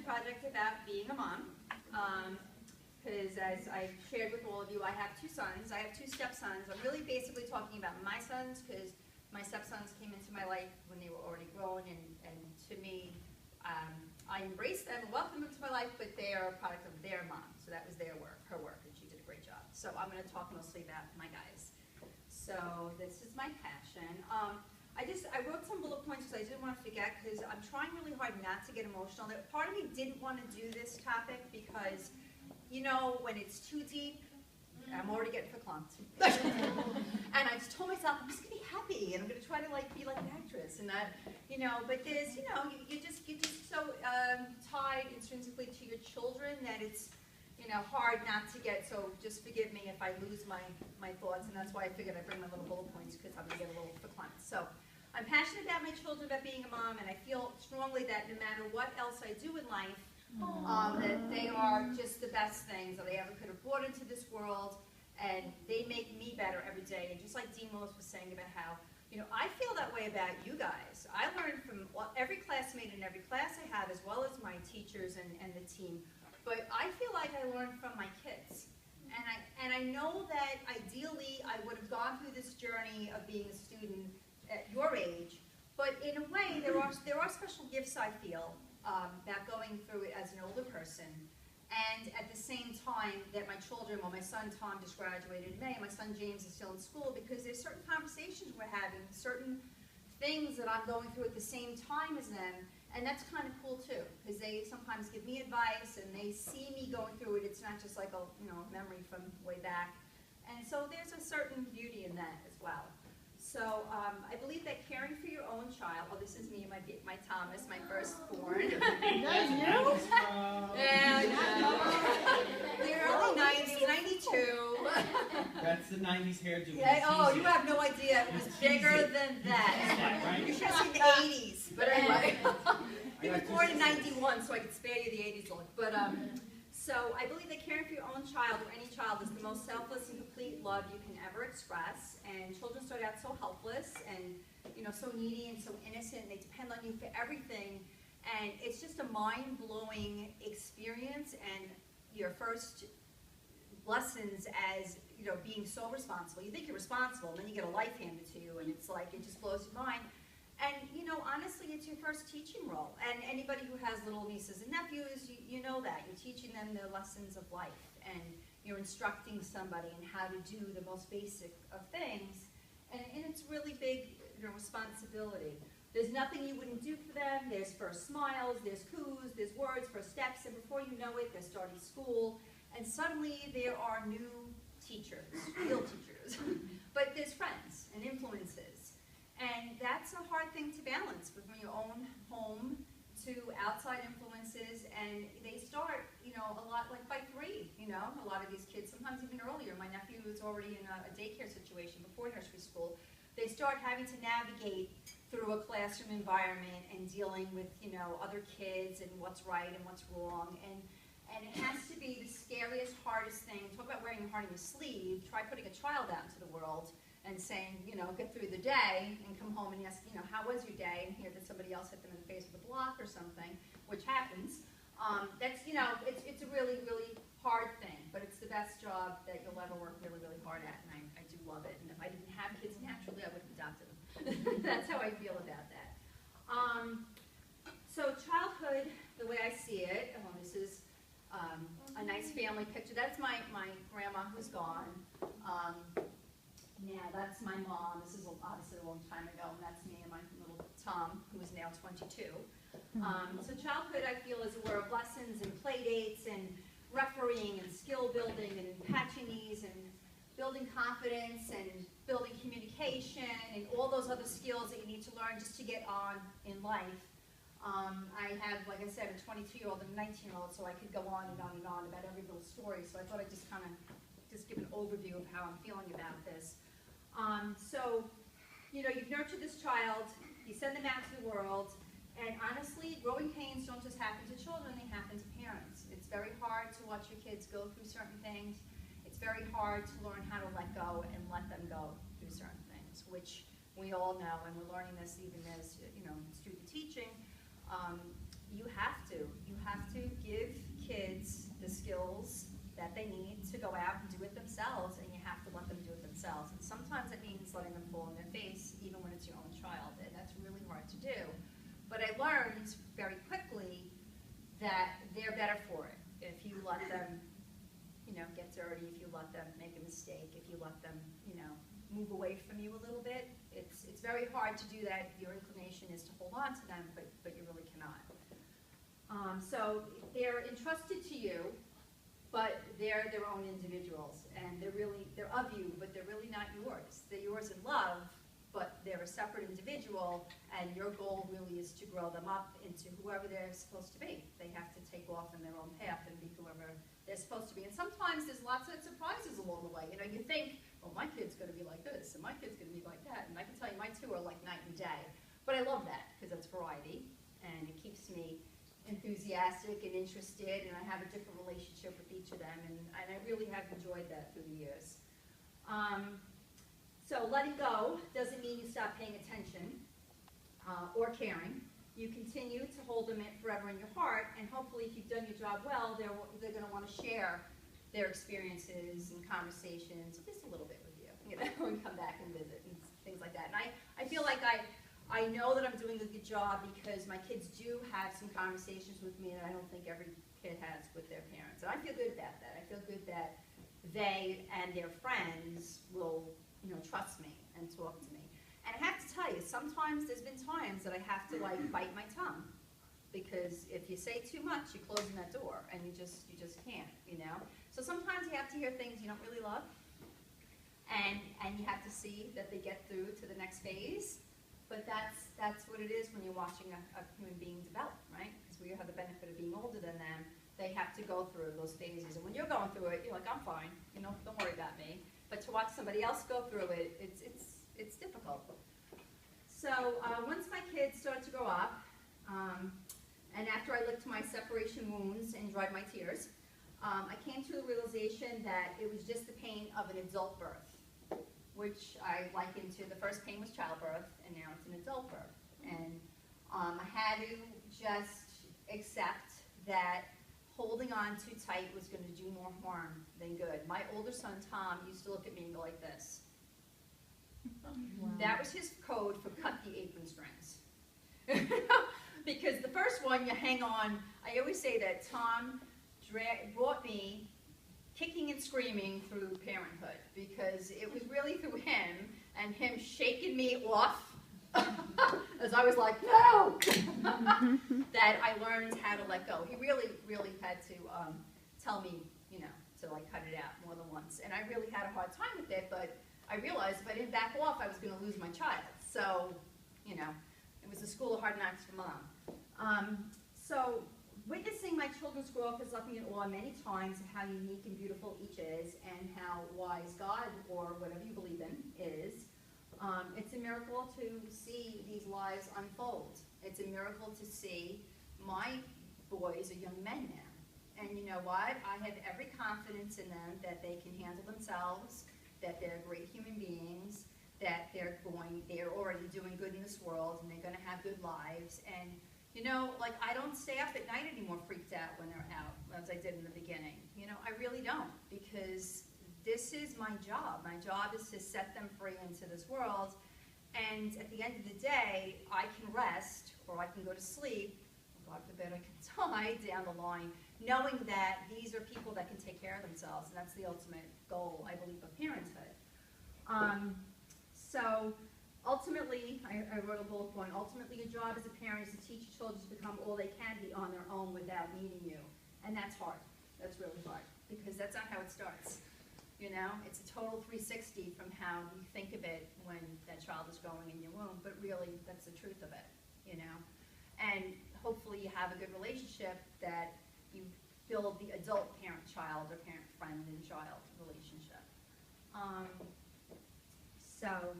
project about being a mom. Because as I shared with all of you, I have two sons. I have two stepsons. I'm really basically talking about my sons because my stepsons came into my life when they were already grown, and to me, I embraced them and welcomed them to my life, but they are a product of their mom. So that was their work, her work, and she did a great job. So I'm going to talk mostly about my guys. So this is my passion. I wrote some bullet points because I didn't want to forget, because I'm trying really hard not to get emotional. Part of me didn't want to do this topic because, you know, when it's too deep, I'm already getting verklempt. And I just told myself, I'm just going to be happy, and I'm going to try to be like an actress, and not, you know, but there's, you know, you're just so tied intrinsically to your children that it's, you know, hard not to get, so just forgive me if I lose my thoughts, and that's why I figured I'd bring my little bullet points, because I'm going to get a little verklempt. So I'm passionate about my children, about being a mom, and I feel strongly that no matter what else I do in life, that they are just the best things that I ever could have brought into this world, and they make me better every day. And just like Dean Willis was saying about how, you know, I feel that way about you guys. I learn from every classmate in every class I have, as well as my teachers and the team. But I feel like I learn from my kids. And I know that ideally I would have gone through this journey of being a student at your age, but in a way there are special gifts I feel about going through it as an older person. And at the same time that my children, well, my son Tom just graduated in May, and my son James is still in school, because there's certain conversations we're having, certain things that I'm going through at the same time as them, and that's kind of cool too, because they sometimes give me advice and they see me going through it. It's not just like a, you know, memory from way back. And so there's a certain beauty in that as well. So I believe that caring for your own child, oh, this is me, my Thomas, my firstborn. That's you? The early 90s, 92. That's the 90s hairdo. Yeah, oh, you have no idea. It was bigger than that. Right? You should have seen the 80s. But anyway, he was born in 91, so I could spare you the 80s look. But so I believe that caring for your own child, or any child, is the most selfless and complete love you can ever express. And children start out so helpless and, you know, so needy and so innocent, and they depend on you for everything. And it's just a mind-blowing experience, and your first lessons as, you know, being so responsible. You think you're responsible, and then you get a life handed to you, and it's like, it just blows your mind. And, you know, honestly, it's your first teaching role. And anybody who has little nieces and nephews, you know that. You're teaching them the lessons of life, and you're instructing somebody in how to do the most basic of things. And it's really big, you know, responsibility. There's nothing you wouldn't do for them. There's first smiles, there's coos, there's words, first steps, and before you know it, they're starting school. And suddenly there are new teachers, real teachers. But there's friends and influences. And that's a hard thing to balance from your own home to outside influences, and they start, you know, a lot like by 3, you know, a lot of these kids, sometimes even earlier. My nephew was already in a daycare situation before nursery school. They start having to navigate through a classroom environment and dealing with, you know, other kids and what's right and what's wrong. And it has to be the scariest, hardest thing. Talk about wearing your heart on your sleeve. Try putting a child out into the world and saying, you know, get through the day and come home and ask, you know, how was your day? And hear that somebody else hit them in the face with a block or something, which happens. That's, you know, it's a really, really hard thing, but it's the best job that you'll ever work really, really hard at, and I do love it. And if I didn't have kids naturally, I would have adopted them. That's how I feel about that. So childhood, the way I see it, this is a nice family picture. That's my grandma who's gone. Yeah, that's my mom. This is obviously a long time ago, and that's me and my little Tom, who is now 22. So childhood, I feel, is a war of lessons and play dates and refereeing and skill building and patching knees and building confidence and building communication and all those other skills that you need to learn just to get on in life. I have, like I said, a 22-year-old and a 19-year-old, so I could go on and on and on about every little story. So I thought I'd just kind of just give an overview of how I'm feeling about this. So, you know, you've nurtured this child, you send them out to the world, and honestly, growing pains don't just happen to children, they happen to parents. It's very hard to watch your kids go through certain things. It's very hard to learn how to let go and let them go through certain things, which we all know, and we're learning this even as, you know, student teaching. You have to that they need to go out and do it themselves, and you have to let them do it themselves. And sometimes it means letting them fall on their face, even when it's your own child, and that's really hard to do. But I learned very quickly that they're better for it if you let them, get dirty, if you let them make a mistake, if you let them, move away from you a little bit. It's very hard to do that. Your inclination is to hold on to them, but you really cannot. So they're entrusted to you, but they're their own individuals, and they're of you, but they're really not yours. They're yours in love, but they're a separate individual, and your goal really is to grow them up into whoever they're supposed to be. They have to take off in their own path and be whoever they're supposed to be. And sometimes there's lots of surprises along the way. You think, well, my kid's going to be like this, and my kid's going to be like that, and I can tell you my two are like night and day. But I love that, because that's variety, and it keeps me enthusiastic and interested, and I have a different relationship with each of them, and I really have enjoyed that through the years. So letting go doesn't mean you stop paying attention or caring. You continue to hold them forever in your heart, and hopefully if you've done your job well, they're going to want to share their experiences and conversations, at least a little bit with you, and come back and visit and things like that. And I feel like I know that I'm doing a good job because my kids do have some conversations with me that I don't think every kid has with their parents. And I feel good about that. I feel good that they and their friends will, trust me and talk to me. And I have to tell you, sometimes there's been times that I have to bite my tongue, because if you say too much, you're closing that door, and you just can't, So sometimes you have to hear things you don't really love, and you have to see that they get through to the next phase. But that's what it is when you're watching a human being develop, right? Because we have the benefit of being older than them. They have to go through those phases, and when you're going through it, you're like, I'm fine, don't worry about me. But to watch somebody else go through it, it's difficult. So once my kids started to grow up, and after I licked my separation wounds and dried my tears, I came to the realization that it was just the pain of an adult birth, which I likened to the first pain was childbirth, and now it's an adult birth. And I had to just accept that holding on too tight was going to do more harm than good. My older son, Tom, used to look at me and go like this. Wow. That was his code for cut the apron strings. Because the first one, you hang on. I always say that Tom brought me kicking and screaming through parenthood, because it was really through him and him shaking me off as I was like, no, that I learned how to let go. He really, really had to tell me, to cut it out more than once. And I really had a hard time with it, but I realized if I didn't back off, I was going to lose my child. So, it was a school of hard knocks for Mom. So witnessing my children's growth has left me in awe many times of how unique and beautiful each is, and how wise God, or whatever you believe in, is. It's a miracle to see these lives unfold. It's a miracle to see my boys are young men now. And you know what? I have every confidence in them that they can handle themselves, that they're great human beings, that they're already doing good in this world, and they're going to have good lives. And I don't stay up at night anymore freaked out when they're out, as I did in the beginning. I really don't, because this is my job. My job is to set them free into this world, and at the end of the day, I can rest, or I can go to sleep, or God forbid I can die down the line, knowing that these are people that can take care of themselves, and that's the ultimate goal, I believe, of parenthood. So ultimately, I wrote a bullet point, ultimately your job as a parent is to teach your children to become all they can be on their own without needing you. And that's hard. That's really hard, because that's not how it starts. It's a total 360 from how you think of it when that child is growing in your womb, but really that's the truth of it, And hopefully you have a good relationship, that you build the adult parent-child or parent-friend and child relationship. So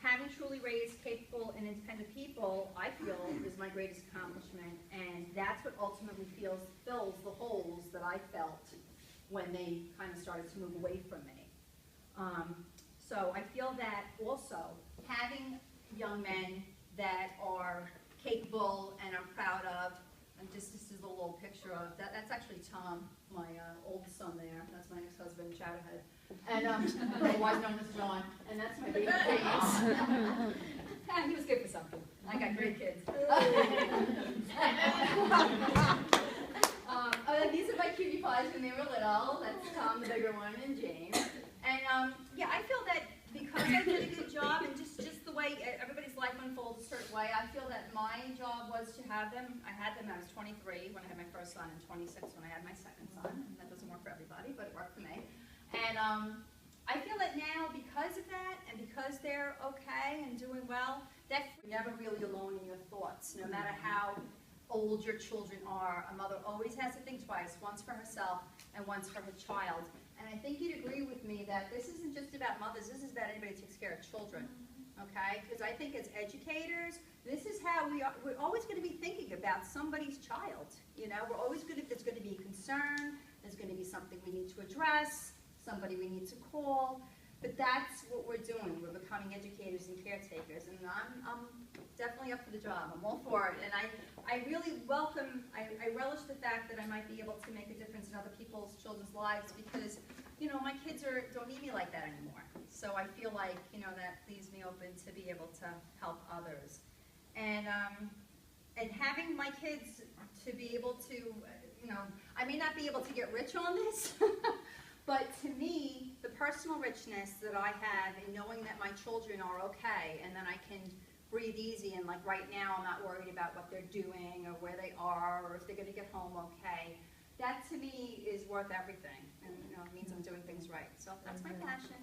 having truly raised capable and independent people, I feel, is my greatest accomplishment, and that's what ultimately fills the holes that I felt when they kind of started to move away from me. So I feel that also having young men that are capable and I'm proud of, this is a little picture of, that's actually Tom, my oldest son there. That's my ex-husband, Chatterhead. And, otherwise known as John. And that's my baby James. He was good for something. I got great kids. These are my cutie pies when they were little. That's Tom, the bigger one, and James. And yeah, I feel that because I did a good job, and just the way everybody's life unfolds a certain way, I feel that my job was to have them. I had them when I was 23 when I had my first son, and 26 when I had my second son. And that doesn't work for everybody, but it worked for me. And I feel that now, because of that, and because they're okay and doing well, that you're never really alone in your thoughts, no matter how old your children are. A mother always has to think twice, once for herself and once for her child. And I think you'd agree with me that this isn't just about mothers, this is about anybody who takes care of children, okay? Because I think as educators, this is how we're always going to be thinking about somebody's child, you know? We're always going to, there's going to be a concern, there's going to be something we need to address, somebody we need to call, but that's what we're doing. We're becoming educators and caretakers, and I'm definitely up for the job. I'm all for it, and I really welcome, I relish the fact that I might be able to make a difference in other people's children's lives, because, you know, my kids don't need me like that anymore. So I feel like, you know, that leaves me open to be able to help others. And having my kids to be able to, you know, I may not be able to get rich on this, but to me, the personal richness that I have in knowing that my children are okay, and then I can breathe easy, and like right now I'm not worried about what they're doing or where they are or if they're going to get home okay, that to me is worth everything, and you know, it means I'm doing things right. So that's my passion.